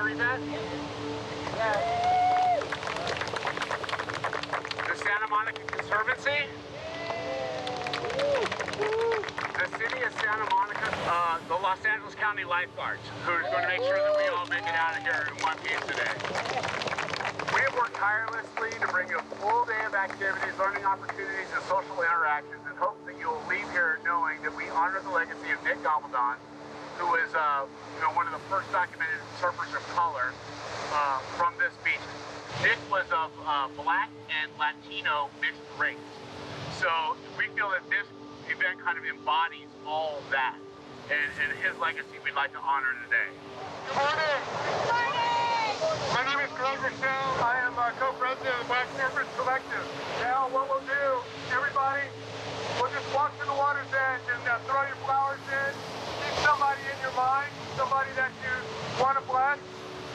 cemetery vet? Yeah. The Santa Monica Conservancy? The city of Santa Monica, the Los Angeles County Lifeguards, who's going to make sure that we all make it out of here in one piece today. We have worked tirelessly to bring you a full day of activities, learning opportunities, and social interactions, and hope that you will leave here knowing that we honor the legacy of Nick Gabaldon, who was one of the first documented surfers of color from this beach. Nick was of Black and Latino mixed race. So we feel that this event kind of embodies all of that. And his legacy we'd like to honor today. Good morning. Good morning. My name is Rhasann. I am co-president of the Black Surfers Collective. Now what we'll do, everybody, we'll just walk to the water's edge and throw your flowers in. Keep somebody in your mind, somebody that you want to bless.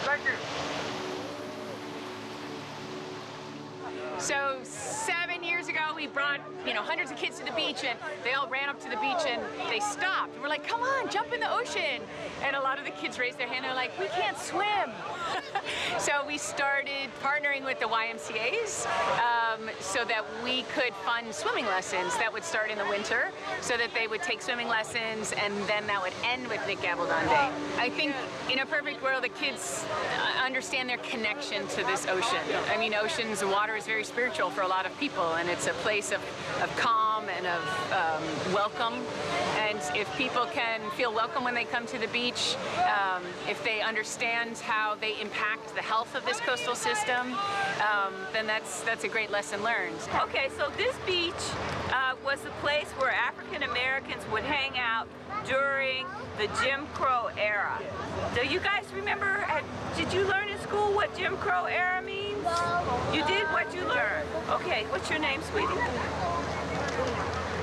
Thank you. So 7 years ago, we brought, hundreds of kids to the beach, and they all ran up to the beach and they stopped. We're like, come on, jump in the ocean. And a lot of the kids raised their hand. They're like, we can't swim. So we started partnering with the YMCAs so that we could fund swimming lessons that would start in the winter, so that they would take swimming lessons, and then that would end with Nick Gabaldon Day. I think in a perfect world, the kids understand their connection to this ocean. I mean, oceans, water is very spiritual for a lot of people, and it's a place of calm and of welcome. And if people can feel welcome when they come to the beach, if they understand how they impact the health of this coastal system, then that's a great lesson learned. Okay, so this beach was the place where African Americans would hang out during the Jim Crow era. Do you guys remember, did you learn in school what Jim Crow era means? You did? What you learned? Okay, what's your name, sweetie?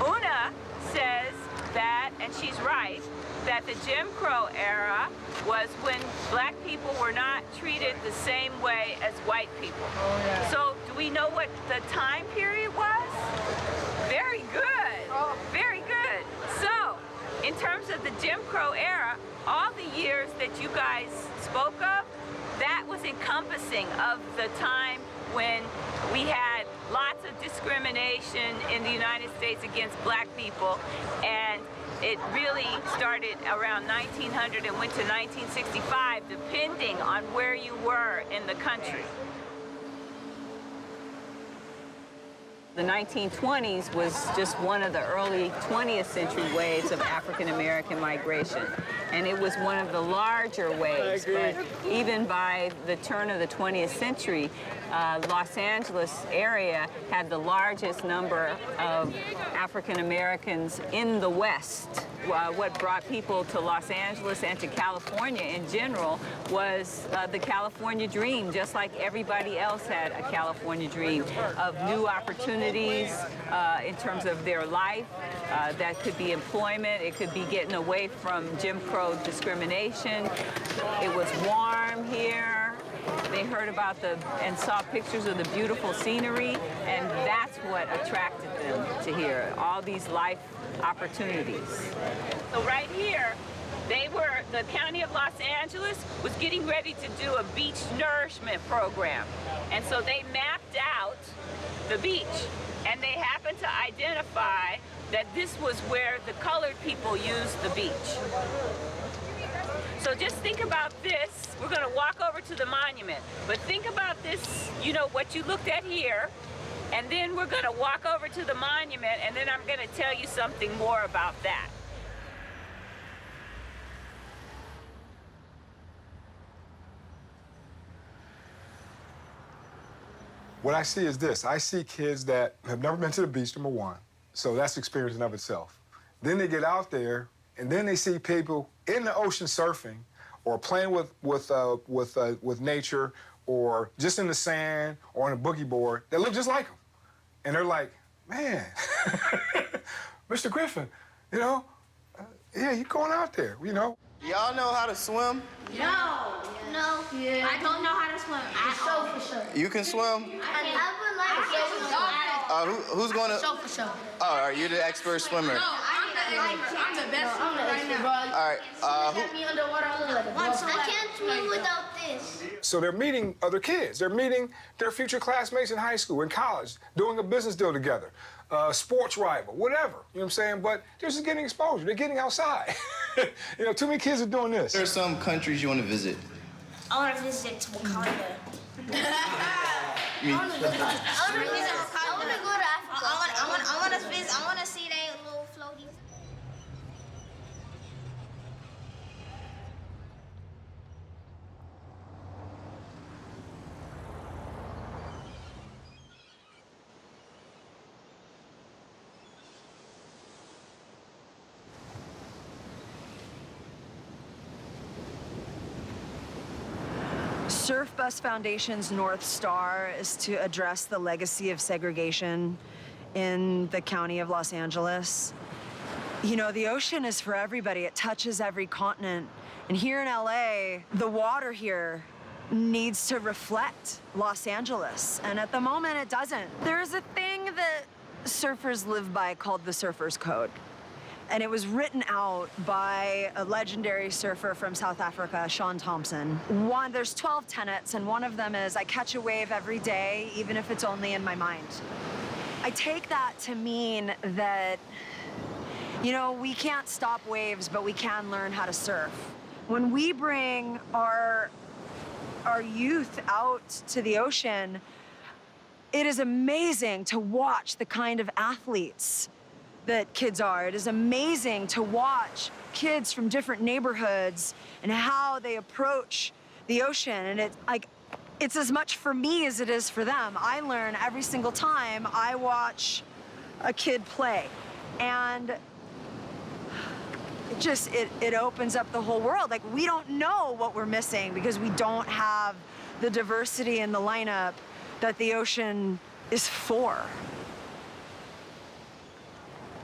Una says that, and she's right, that the Jim Crow era was when black people were not treated the same way as white people. So do we know what the time period was? Very good. Very good. So in terms of the Jim Crow era, all the years that you guys spoke of, that was encompassing of the time when we had lots of discrimination in the United States against black people, and it really started around 1900 and went to 1965, depending on where you were in the country. The 1920s was just one of the early 20th century waves of African American migration. And it was one of the larger waves. But even by the turn of the 20th century, Los Angeles area had the largest number of African Americans in the West. What brought people to Los Angeles and to California in general was the California dream, just like everybody else had a California dream of new opportunities in terms of their life. That could be employment, it could be getting away from Jim Crow discrimination. It was warm here. They heard about and saw pictures of the beautiful scenery, and that's what attracted them to here, all these life opportunities. So right here, the County of Los Angeles was getting ready to do a beach nourishment program. And so they mapped out the beach, and they happened to identify that this was where the colored people used the beach. So just think about this. We're going to walk over to the monument, but think about this, what you looked at here, and then we're going to walk over to the monument, and then I'm going to tell you something more about that. What I see is this. I see kids that have never been to the beach, number one. So that's experience in of itself. Then they get out there, and then they see people in the ocean surfing or playing with nature or just in the sand or on a boogie board that look just like them. And they're like, man, Mr. Griffin, yeah, you're going out there, Y'all know how to swim? No. Yeah. I don't know how to swim. For sure. You can swim? I would like to swim. Who's going to? For sure. Oh, are you the expert swimmer? No, I'm the best swimmer right now. All right. Let me underwater. I can't swim without So they're meeting other kids. They're meeting their future classmates in high school, in college, doing a business deal together, sports rival, whatever. You know what I'm saying? But they're just getting exposure. They're getting outside. You know, too many kids are doing this. There are some countries you want to visit. I want to visit Wakanda. I want to visit Wakanda. I want to go to Africa. I want to see their little floaties. Surf Bus Foundation's North Star is to address the legacy of segregation in the county of Los Angeles. You know, the ocean is for everybody. It touches every continent. And here in LA, the water here needs to reflect Los Angeles. And at the moment, it doesn't. There's a thing that surfers live by called the Surfer's Code. And it was written out by a legendary surfer from South Africa, Sean Thompson. There's 12 tenets, and one of them is, I catch a wave every day, even if it's only in my mind. I take that to mean that, you know, we can't stop waves, but we can learn how to surf. When we bring our youth out to the ocean, it is amazing to watch the kind of athletes that kids are. It is amazing to watch kids from different neighborhoods and how they approach the ocean. And it's as much for me as it is for them. I learn every single time I watch a kid play. And it opens up the whole world. Like, we don't know what we're missing because we don't have the diversity in the lineup that the ocean is for.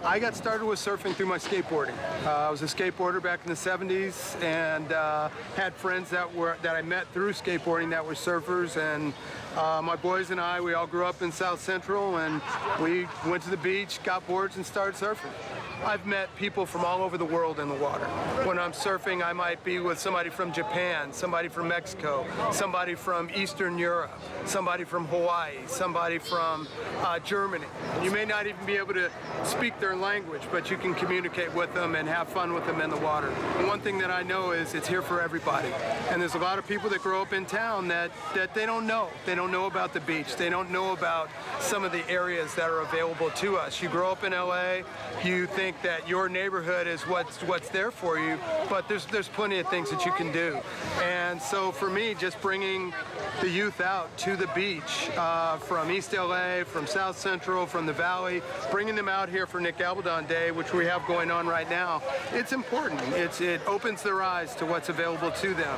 I got started with surfing through my skateboarding. I was a skateboarder back in the 70s and had friends that I met through skateboarding that were surfers, and my boys and I, we all grew up in South Central, and we went to the beach, got boards, and started surfing. I've met people from all over the world in the water. When I'm surfing, I might be with somebody from Japan, somebody from Mexico, somebody from Eastern Europe, somebody from Hawaii, somebody from Germany. You may not even be able to speak their language, but you can communicate with them and have fun with them in the water. And one thing that I know is it's here for everybody. And there's a lot of people that grow up in town that they don't know. They don't know about the beach. They don't know about some of the areas that are available to us. You grow up in LA, you think that your neighborhood is what's there for you, but there's plenty of things that you can do. And so for me, just bringing the youth out to the beach from East LA, from South Central, from the Valley, bringing them out here for Nick Gabaldon Day, which we have going on right now, it's important. It opens their eyes to what's available to them.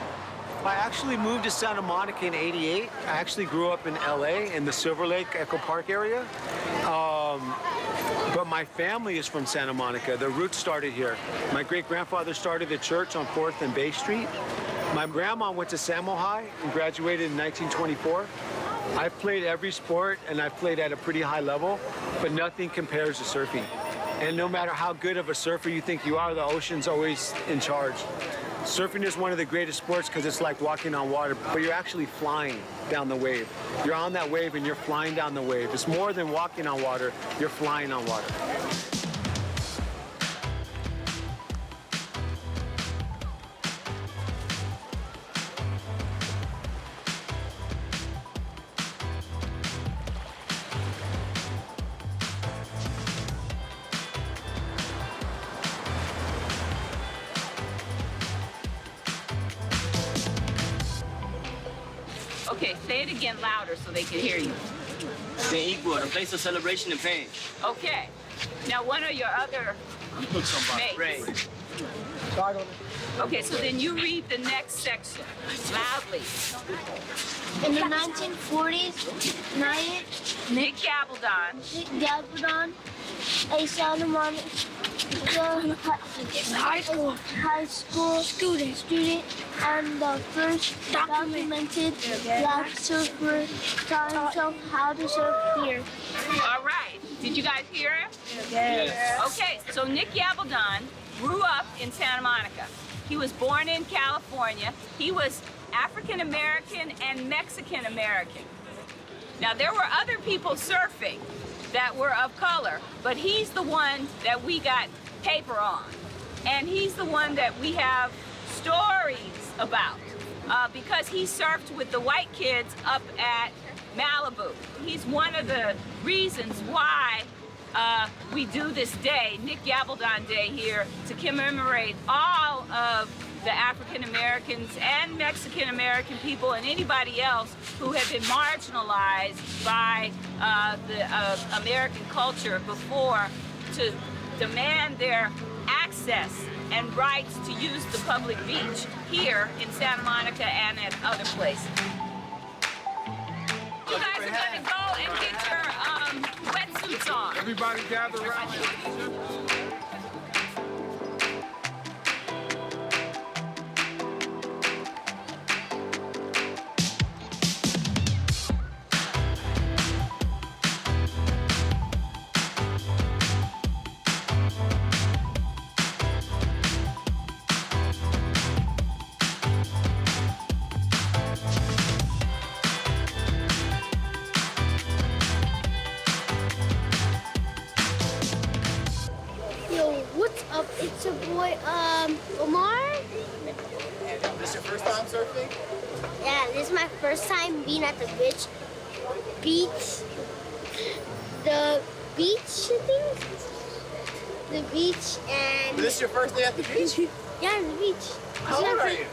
I actually moved to Santa Monica in '88. I actually grew up in LA in the Silver Lake Echo Park area. But my family is from Santa Monica. Their roots started here. My great-grandfather started a church on 4th and Bay Street. My grandma went to Samo High and graduated in 1924. I've played every sport, and I've played at a pretty high level, but nothing compares to surfing. And no matter how good of a surfer you think you are, the ocean's always in charge. Surfing is one of the greatest sports because it's like walking on water, but you're actually flying down the wave. You're on that wave and you're flying down the wave. It's more than walking on water, you're flying on water. Okay, say it again louder so they can hear you. The Inkwell, a place of celebration and pain. Okay. Now, one of your other mates. Okay, so then you read the next section loudly. In the 1940s, Nick Gabaldon, a Santa Monica high school student and the first documented black surfer taught himself how to surf here. All right. Did you guys hear him? Yes. Okay, so Nick Gabaldon grew up in Santa Monica. He was born in California. He was African American and Mexican American. Now, there were other people surfing that were of color, but he's the one that we got paper on. And he's the one that we have stories about because he surfed with the white kids up at Malibu. He's one of the reasons why we do this day, Nick Gabaldon Day here, to commemorate all of the African Americans and Mexican American people and anybody else who have been marginalized by the American culture before, to demand their access and rights to use the public beach here in Santa Monica and at other places. You guys are gonna go and get your wetsuits on. Everybody gather around. What's up? It's your boy, Omar. This your first time surfing? Yeah, this is my first time being at the beach. The beach, I think? The beach and... This your first day at the beach? Yeah, the beach. How old are you?